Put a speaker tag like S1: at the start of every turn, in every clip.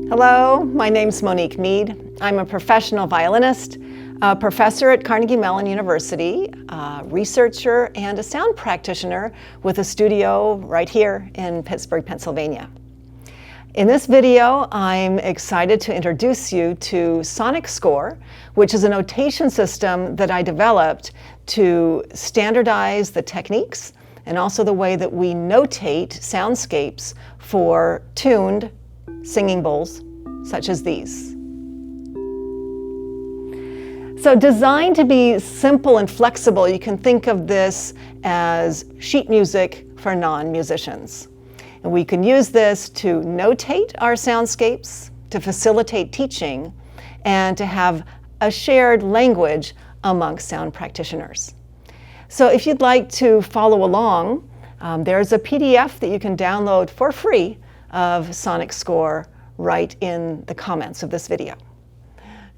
S1: Hello, my name's Monique Mead. I'm a professional violinist, a professor at Carnegie Mellon University, a researcher, and a sound practitioner with a studio right here in Pittsburgh, Pennsylvania. In this video, I'm excited to introduce you to SonicScore, which is a notation system that I developed to standardize the techniques and also the way that we notate soundscapes for tuned singing bowls such as these. So designed to be simple and flexible, you can think of this as sheet music for non-musicians. And we can use this to notate our soundscapes, to facilitate teaching, and to have a shared language amongst sound practitioners. So if you'd like to follow along, there's a PDF that you can download for free of SonicScore right in the comments of this video.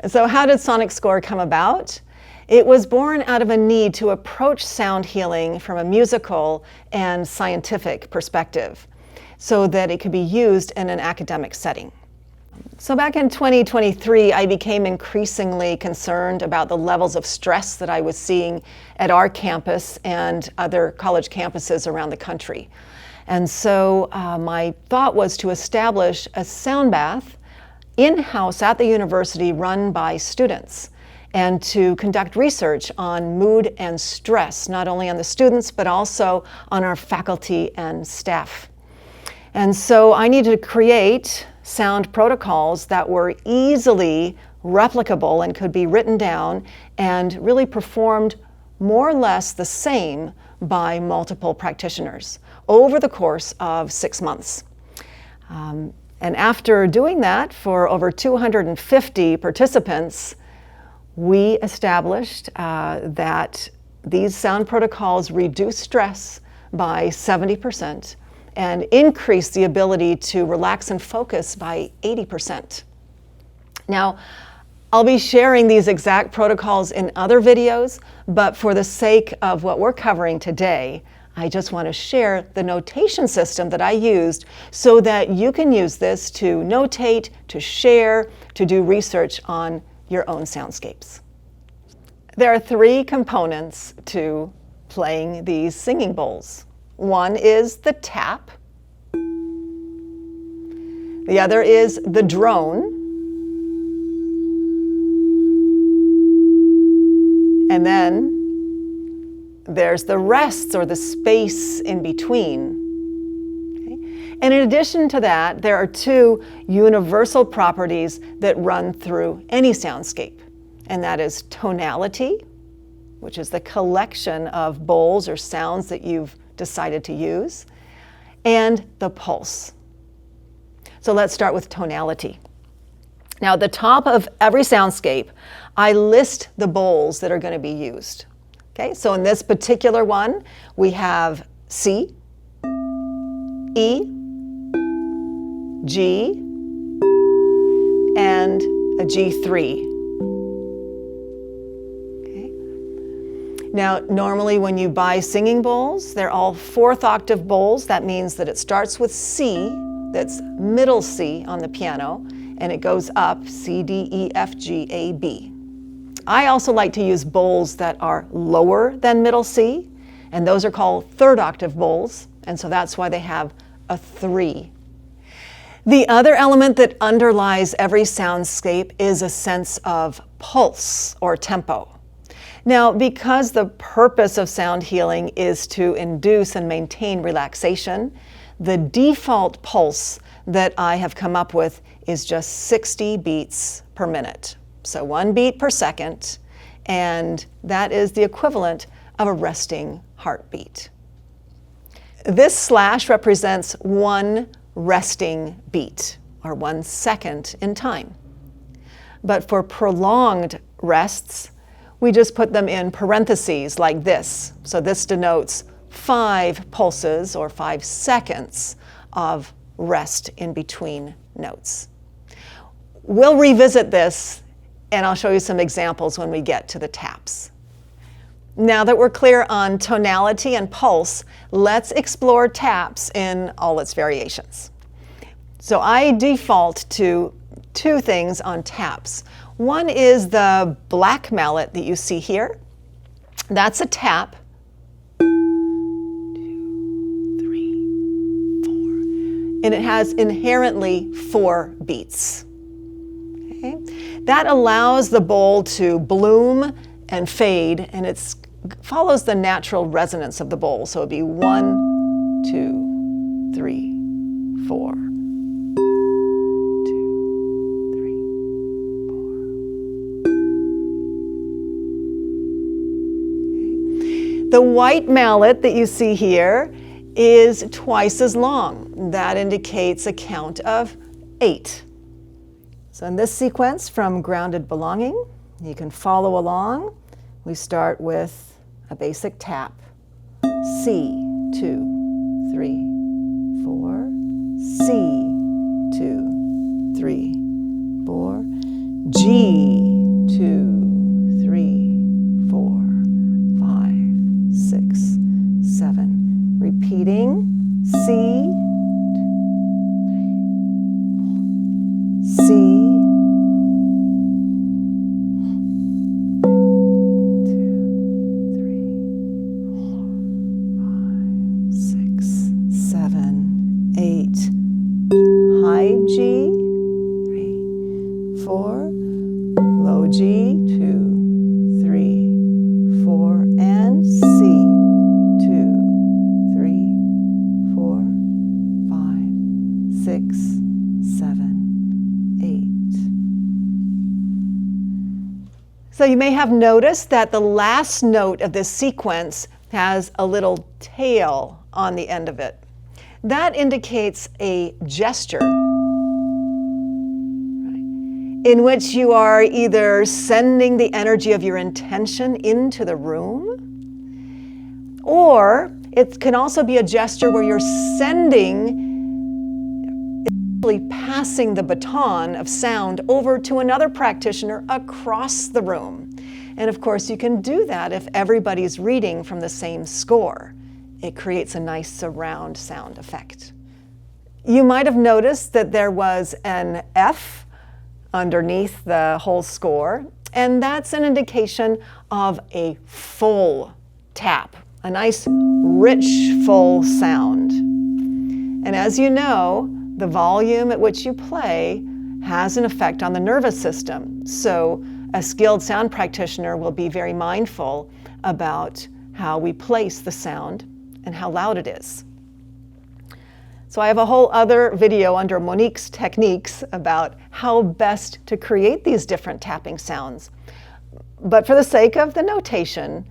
S1: So how did SonicScore come about? It was born out of a need to approach sound healing from a musical and scientific perspective so that it could be used in an academic setting. So back in 2023, I became increasingly concerned about the levels of stress that I was seeing at our campus and other college campuses around the country. And so my thought was to establish a sound bath in-house at the university run by students and to conduct research on mood and stress, not only on the students, but also on our faculty and staff. And so I needed to create sound protocols that were easily replicable and could be written down and really performed more or less the same by multiple practitioners over the course of 6 months. And after doing that for over 250 participants, we established that these sound protocols reduce stress by 70% and increase the ability to relax and focus by 80%. Now, I'll be sharing these exact protocols in other videos, but for the sake of what we're covering today, I just want to share the notation system that I used so that you can use this to notate, to share, to do research on your own soundscapes. There are 3 components to playing these singing bowls. One is the tap. The other is the drone. And then there's the rests or the space in between. Okay? And in addition to that, there are 2 universal properties that run through any soundscape. And that is tonality, which is the collection of bowls or sounds that you've decided to use, and the pulse. So let's start with tonality. Now at the top of every soundscape, I list the bowls that are going to be used. Okay, so in this particular one, we have C, E, G, and a G3. Now, normally when you buy singing bowls, they're all 4th octave bowls. That means that it starts with C, that's middle C on the piano, and it goes up C, D, E, F, G, A, B. I also like to use bowls that are lower than middle C, and those are called 3rd octave bowls, and so that's why they have a 3. The other element that underlies every soundscape is a sense of pulse or tempo. Now, because the purpose of sound healing is to induce and maintain relaxation, the default pulse that I have come up with is just 60 beats per minute. So 1 beat per second, and that is the equivalent of a resting heartbeat. This slash represents 1 resting beat, or 1 second in time. But for prolonged rests, we just put them in parentheses like this. So this denotes 5 pulses or 5 seconds of rest in between notes. We'll revisit this and I'll show you some examples when we get to the taps. Now that we're clear on tonality and pulse, let's explore taps in all its variations. So I default to two things on taps. One is the black mallet that you see here. That's a tap. 2, 3, 4. And it has inherently 4 beats. Okay? That allows the bowl to bloom and fade, and it follows the natural resonance of the bowl. So it'd be 1, 2, 3, 4. 2, 3, 4. Okay. The white mallet that you see here is twice as long. That indicates a count of 8. So in this sequence from Grounded Belonging, you can follow along. We start with a basic tap. C, 2, 3, 4. C, 2, 3, 4. G, 2, 3, 4, 5, 6, 7. Repeating. C, C, 8, high G, 3, 4, low G, 2, 3, 4, and C, 2, 3, 4, 5, 6, 7, 8. So you may have noticed that the last note of this sequence has a little tail on the end of it. That indicates a gesture, right, in which you are either sending the energy of your intention into the room, or it can also be a gesture where you're passing the baton of sound over to another practitioner across the room. And of course, you can do that if everybody's reading from the same score. It creates a nice surround sound effect. You might have noticed that there was an F underneath the whole score, and that's an indication of a full tap, a nice, rich, full sound. And as you know, the volume at which you play has an effect on the nervous system. So a skilled sound practitioner will be very mindful about how we place the sound and how loud it is. So I have a whole other video under Monique's techniques about how best to create these different tapping sounds. But for the sake of the notation,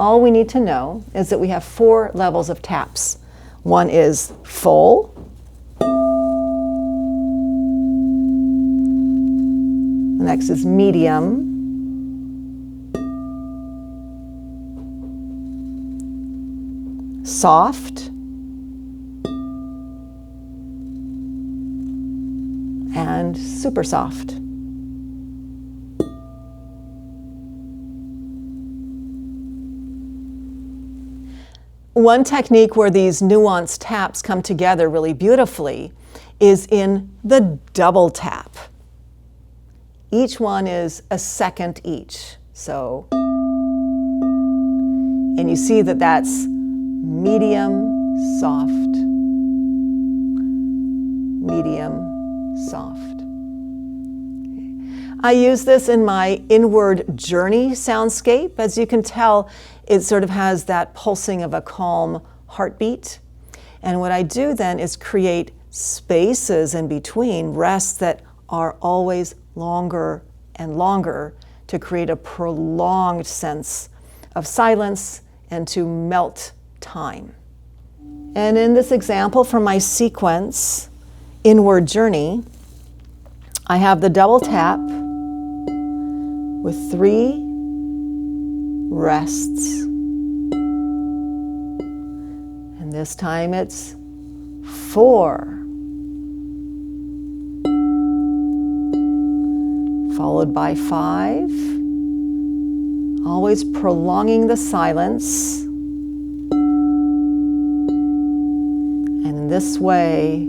S1: all we need to know is that we have 4 levels of taps. One is full, the next is medium, soft, and super soft. One technique where these nuanced taps come together really beautifully is in the double tap. Each one is a second each. So, and you see that that's medium, soft, medium, soft. I use this in my inward journey soundscape. As you can tell, it sort of has that pulsing of a calm heartbeat. And what I do then is create spaces in between, rests that are always longer and longer to create a prolonged sense of silence and to melt time. And in this example from my sequence, Inward Journey, I have the double tap with 3 rests. And this time it's 4. Followed by 5. Always prolonging the silence. And in this way,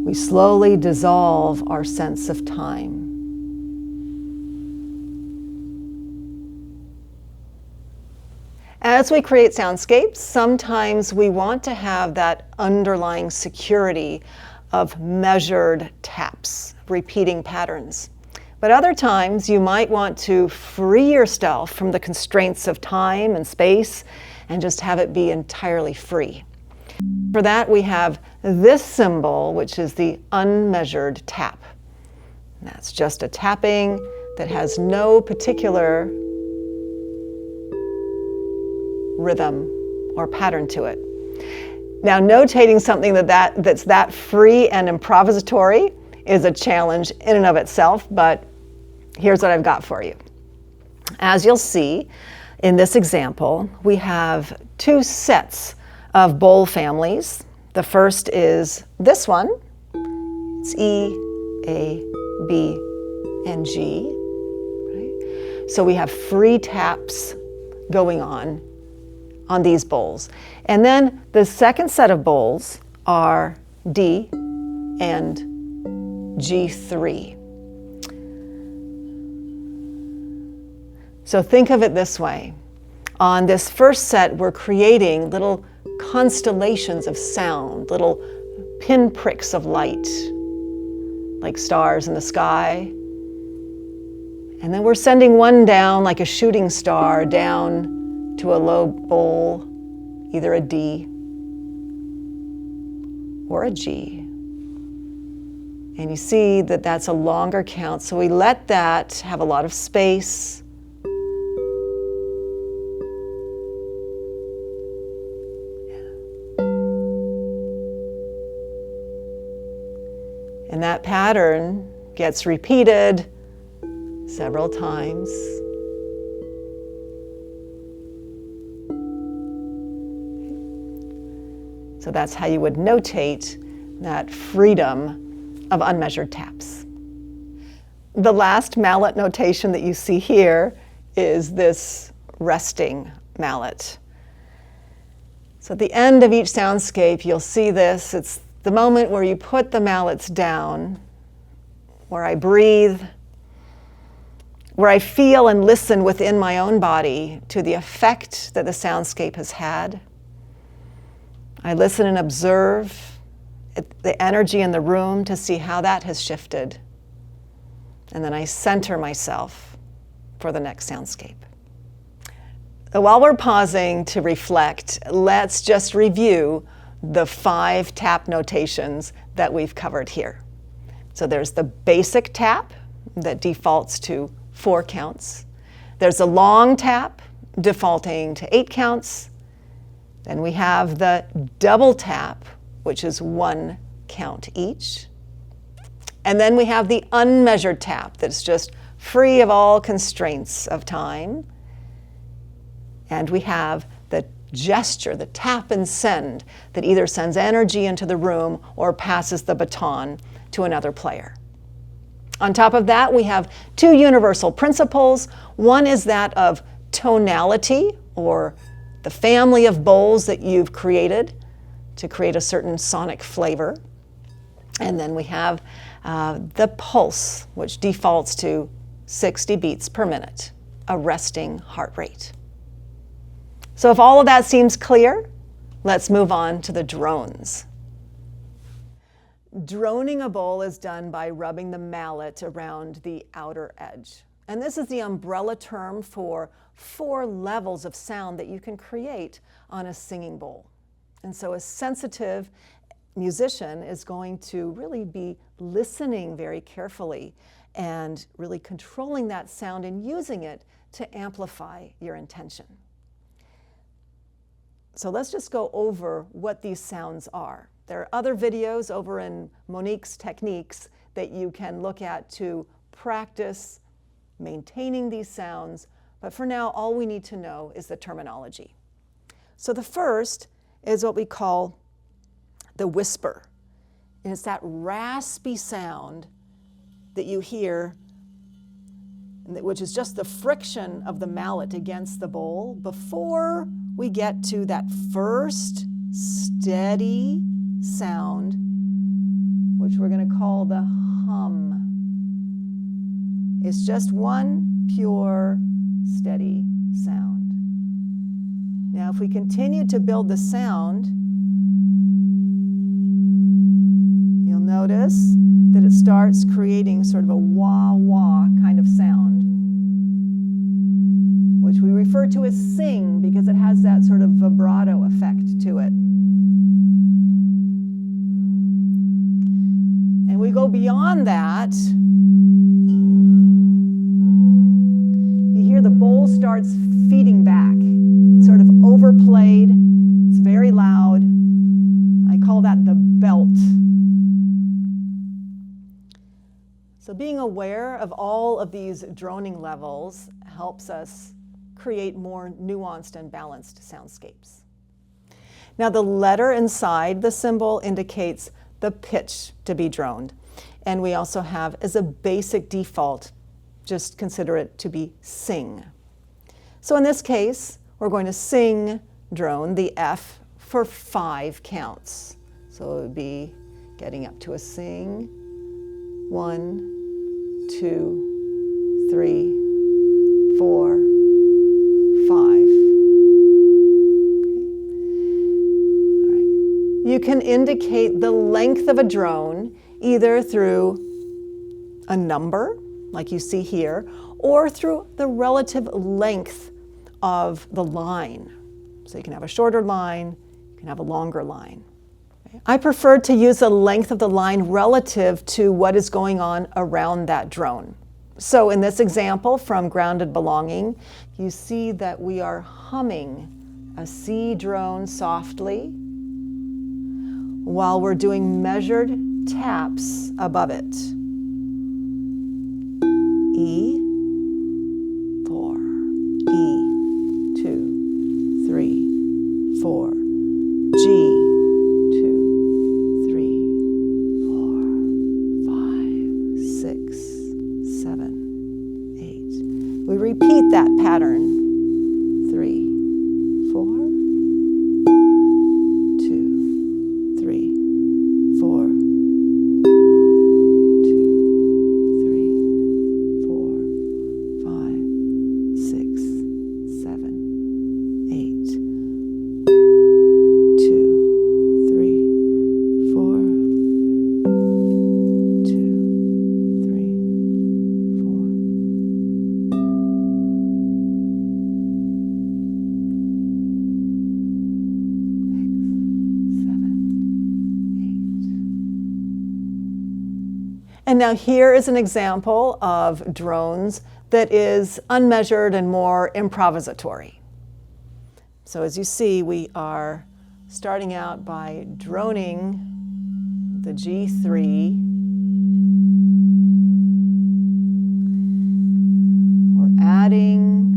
S1: we slowly dissolve our sense of time. As we create soundscapes, sometimes we want to have that underlying security of measured taps, repeating patterns. But other times you might want to free yourself from the constraints of time and space and just have it be entirely free. For that we have this symbol, which is the unmeasured tap. That's just a tapping that has no particular rhythm or pattern to it. Now, notating something that's that free and improvisatory is a challenge in and of itself, but here's what I've got for you. As you'll see in this example, we have two sets of bowl families. The first is this one. It's E, A, B, and G. Right? So we have free taps going on these bowls. And then the second set of bowls are D and G3. So think of it this way. On this first set, we're creating little constellations of sound, little pinpricks of light, like stars in the sky. And then we're sending one down like a shooting star down to a low bowl, either a D or a G. And you see that that's a longer count, so we let that have a lot of space. And that pattern gets repeated several times. So that's how you would notate that freedom of unmeasured taps. The last mallet notation that you see here is this resting mallet. So at the end of each soundscape, you'll see this. It's the moment where you put the mallets down, where I breathe, where I feel and listen within my own body to the effect that the soundscape has had. I listen and observe the energy in the room to see how that has shifted. And then I center myself for the next soundscape. So while we're pausing to reflect, let's just review the 5 tap notations that we've covered here. So there's the basic tap that defaults to 4 counts. There's a long tap defaulting to 8 counts. Then we have the double tap, which is 1 count each. And then we have the unmeasured tap that's just free of all constraints of time. And we have the gesture, the tap and send, that either sends energy into the room or passes the baton to another player. On top of that, we have 2 universal principles. One is that of tonality, or the family of bowls that you've created to create a certain sonic flavor. And then we have the pulse, which defaults to 60 beats per minute, a resting heart rate. So if all of that seems clear, let's move on to the drones. Droning a bowl is done by rubbing the mallet around the outer edge. And this is the umbrella term for 4 levels of sound that you can create on a singing bowl. And so a sensitive musician is going to really be listening very carefully and really controlling that sound and using it to amplify your intention. So let's just go over what these sounds are. There are other videos over in Monique's techniques that you can look at to practice maintaining these sounds, but for now, all we need to know is the terminology. So the first is what we call the whisper. And it's that raspy sound that you hear, which is just the friction of the mallet against the bowl before we get to that first steady sound, which It's just one pure, steady sound. Now, if we continue to build the sound, you'll notice that it starts creating sort of a wah-wah kind of sound, which we refer to as sing because it has that sort of vibrato effect to it. And we go beyond that. You hear the bowl starts feeding back. It's sort of overplayed. It's very loud. I call that the belt. So being aware of all of these droning levels helps us create more nuanced and balanced soundscapes. Now the letter inside the symbol indicates the pitch to be droned. And we also have, as a basic default, just consider it to be sing. So in this case, we're going to sing drone the F for 5 counts. So it would be getting up to a sing. 1, 2, 3, 4, 5. You can indicate the length of a drone either through a number, like you see here, or through the relative length of the line. So you can have a shorter line, you can have a longer line. I prefer to use the length of the line relative to what is going on around that drone. So in this example from Grounded Belonging, you see that we are humming a C drone softly while we're doing measured taps above it. E, 4, E, 2, 3, 4, G, 2, 3, 4, 5, 6, 7, 8. We repeat that pattern. 3, 4, 2, 3, 4, 2, 3, 4, 5, 6, 7, 8. 2, 3, 4, 2, 3, 4. And now here is an example of drones that is unmeasured and more improvisatory. So as you see, we are starting out by droning the G3. We're adding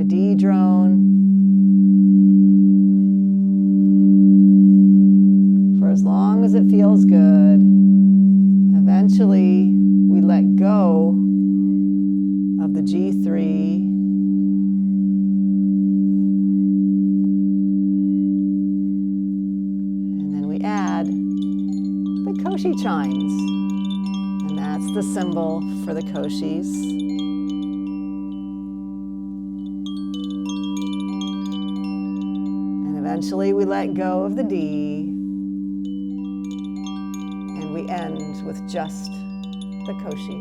S1: a D drone for as long as it feels good. Eventually, we let go of the G3. And then we add the koshi chimes. And that's the symbol for the koshis. And eventually, we let go of the D. And we end with just the koshi.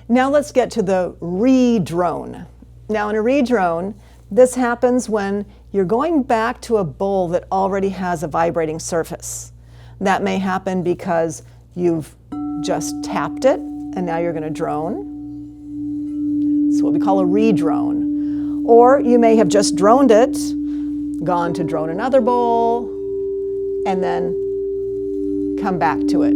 S1: Now let's get to the redrone. Now in a redrone, this happens when you're going back to a bowl that already has a vibrating surface. That may happen because you've just tapped it and now you're going to drone. It's what we call a redrone. Or you may have just droned it, gone to drone another bowl, and then come back to it.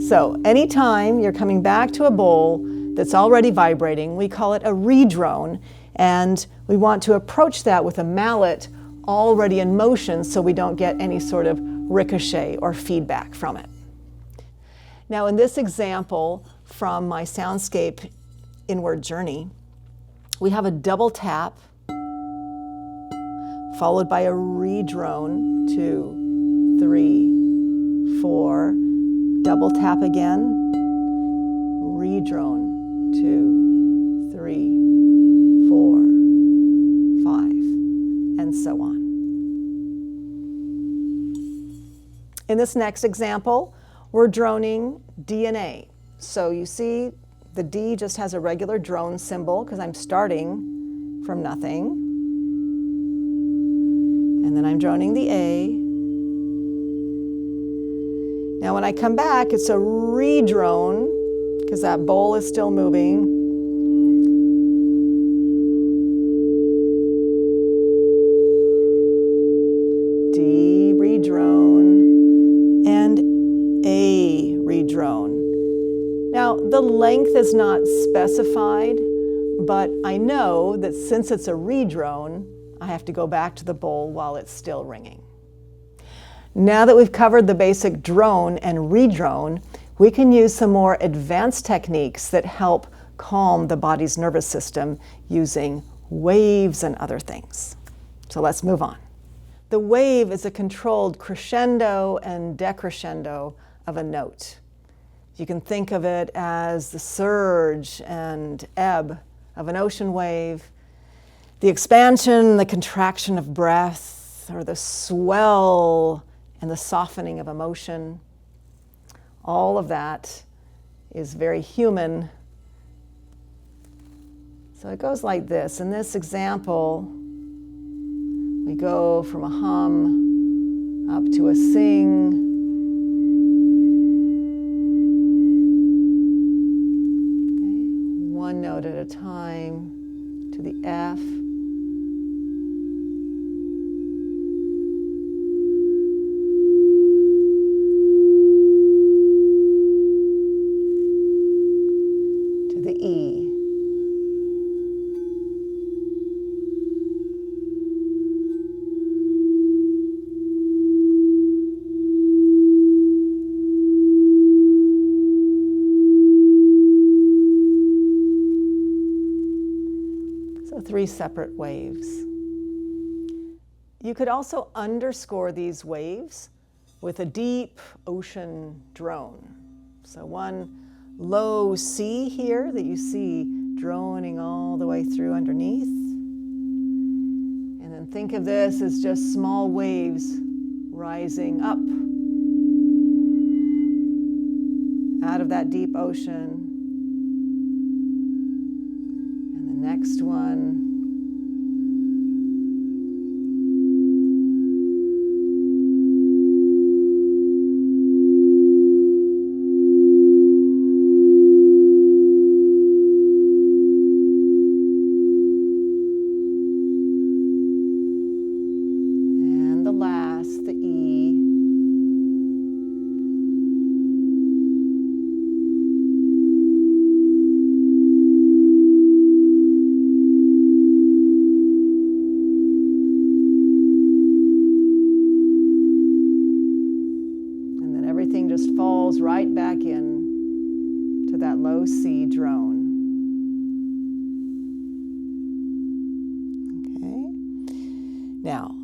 S1: So anytime you're coming back to a bowl that's already vibrating, we call it a redrone, and we want to approach that with a mallet already in motion so we don't get any sort of ricochet or feedback from it. Now in this example from my soundscape inward journey, we have a double tap followed by a redrone, 2, 3, 4, double tap again, redrone, 2, 3, 4, 5, and so on. In this next example, we're droning D and A. So you see the D just has a regular drone symbol because I'm starting from nothing. And then I'm droning the A. Now when I come back, it's a redrone because that bowl is still moving. D, redrone, and A, redrone. Now the length is not specified, but I know that since it's a redrone, I have to go back to the bowl while it's still ringing. Now that we've covered the basic drone and redrone, we can use some more advanced techniques that help calm the body's nervous system using waves and other things. So let's move on. The wave is a controlled crescendo and decrescendo of a note. You can think of it as the surge and ebb of an ocean wave, the expansion, the contraction of breath, or the swell and the softening of emotion. All of that is very human. So it goes like this. In this example, we go from a hum up to a sing. Okay. One note at a time to the F. To the E. Three separate waves. You could also underscore these waves with a deep ocean drone. So one low C here that you see droning all the way through underneath. And then think of this as just small waves rising up out of that deep ocean. Next one. And the last, the E. Falls right back in to that low C drone. Okay. Now,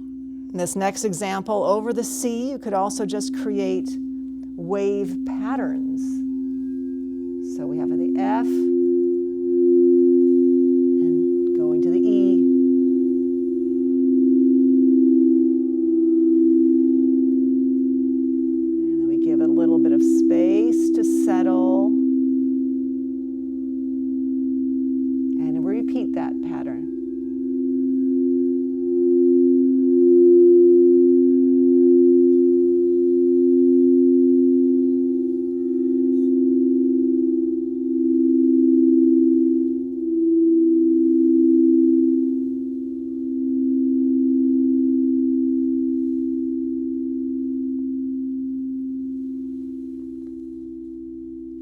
S1: in this next example, over the C, you could also just create wave patterns. So we have the F and going to the E. Space to settle, and we repeat that pattern.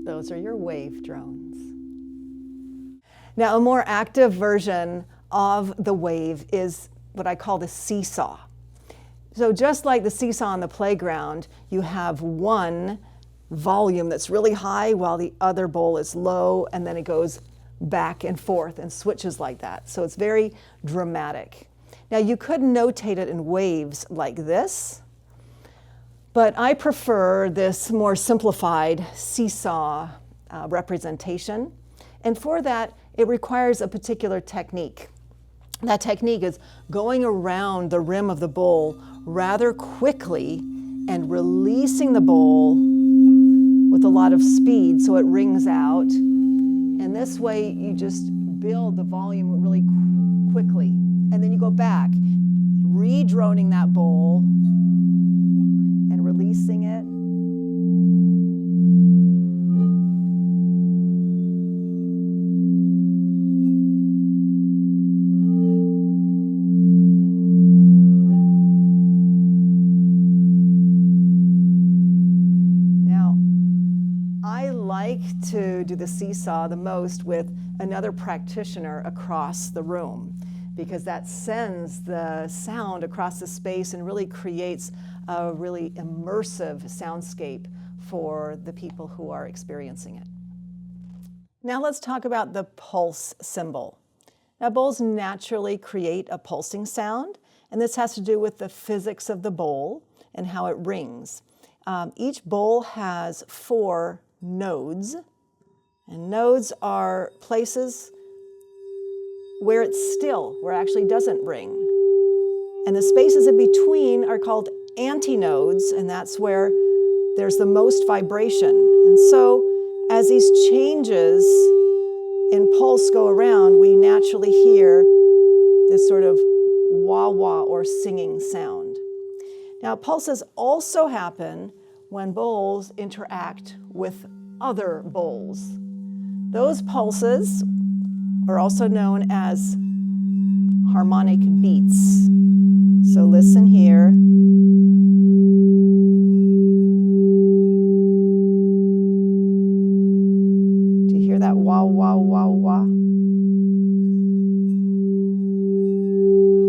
S1: Those are your wave drones. Now, a more active version of the wave is what I call the seesaw. So just like the seesaw on the playground, you have one volume that's really high while the other bowl is low, and then it goes back and forth and switches like that. So it's very dramatic. Now you could notate it in waves like this, but I prefer this more simplified seesaw representation. And for that, it requires a particular technique. That technique is going around the rim of the bowl rather quickly and releasing the bowl with a lot of speed so it rings out. And this way you just build the volume really quickly. And then you go back, re-droning that bowl and releasing it. To do the seesaw the most with another practitioner across the room, because that sends the sound across the space and really creates a really immersive soundscape for the people who are experiencing it. Now let's talk about the pulse symbol. Now bowls naturally create a pulsing sound, and this has to do with the physics of the bowl and how it rings. Each bowl has 4 nodes. And nodes are places where it's still, where it actually doesn't ring. And the spaces in between are called antinodes, and that's where there's the most vibration. And so as these changes in pulse go around, we naturally hear this sort of wah-wah or singing sound. Now pulses also happen when bowls interact with other bowls. Those pulses are also known as harmonic beats. So listen here. Do you hear that wah, wah, wah, wah?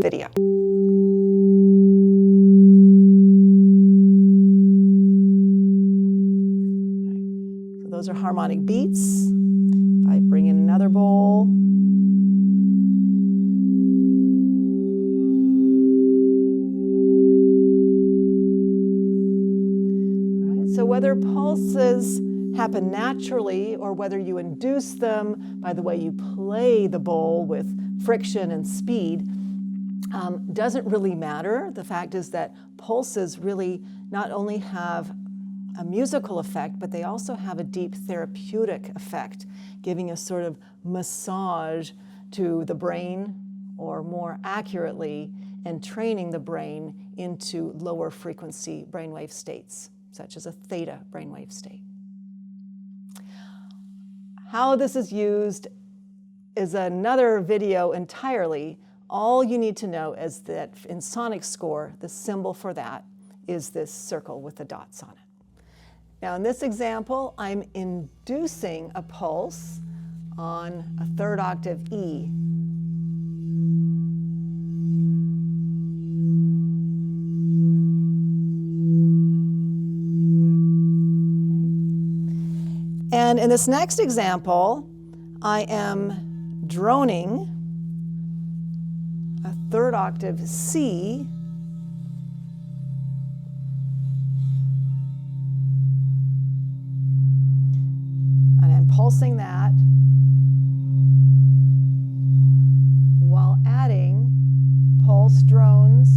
S1: Video. So those are harmonic beats. I bring in another bowl. All right, so whether pulses happen naturally or whether you induce them by the way you play the bowl with friction and speed doesn't really matter. The fact is that pulses really not only have a musical effect, but they also have a deep therapeutic effect, giving a sort of massage to the brain, or more accurately, and training the brain into lower frequency brainwave states, such as a theta brainwave state. How this is used is another video entirely. All you need to know is that in SonicScore, the symbol for that is this circle with the dots on it. Now in this example, I'm inducing a pulse on a 3rd octave E. And in this next example, I am droning a 3rd octave C pulsing that while adding pulse drones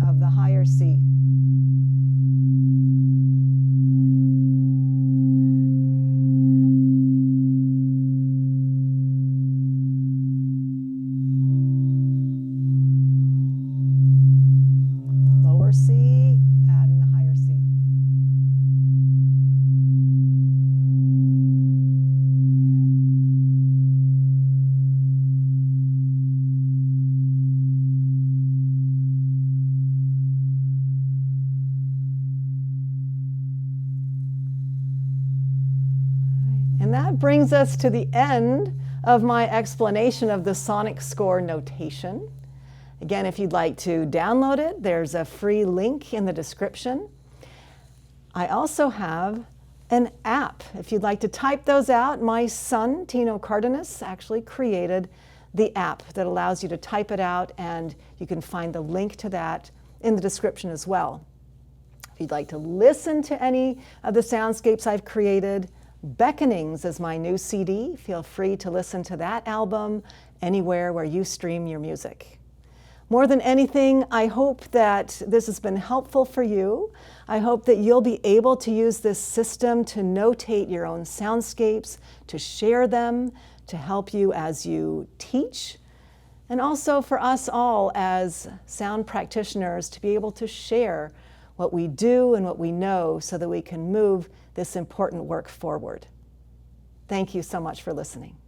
S1: of the higher C. Lower C, adding the higher C. And that brings us to the end of my explanation of the SonicScore notation. Again, if you'd like to download it, there's a free link in the description. I also have an app. If you'd like to type those out, my son, Tino Cardenas, actually created the app that allows you to type it out, and you can find the link to that in the description as well. If you'd like to listen to any of the soundscapes I've created, Beckonings is my new CD. Feel free to listen to that album anywhere where you stream your music. More than anything, I hope that this has been helpful for you. I hope that you'll be able to use this system to notate your own soundscapes, to share them, to help you as you teach, and also for us all as sound practitioners to be able to share what we do and what we know so that we can move this important work forward. Thank you so much for listening.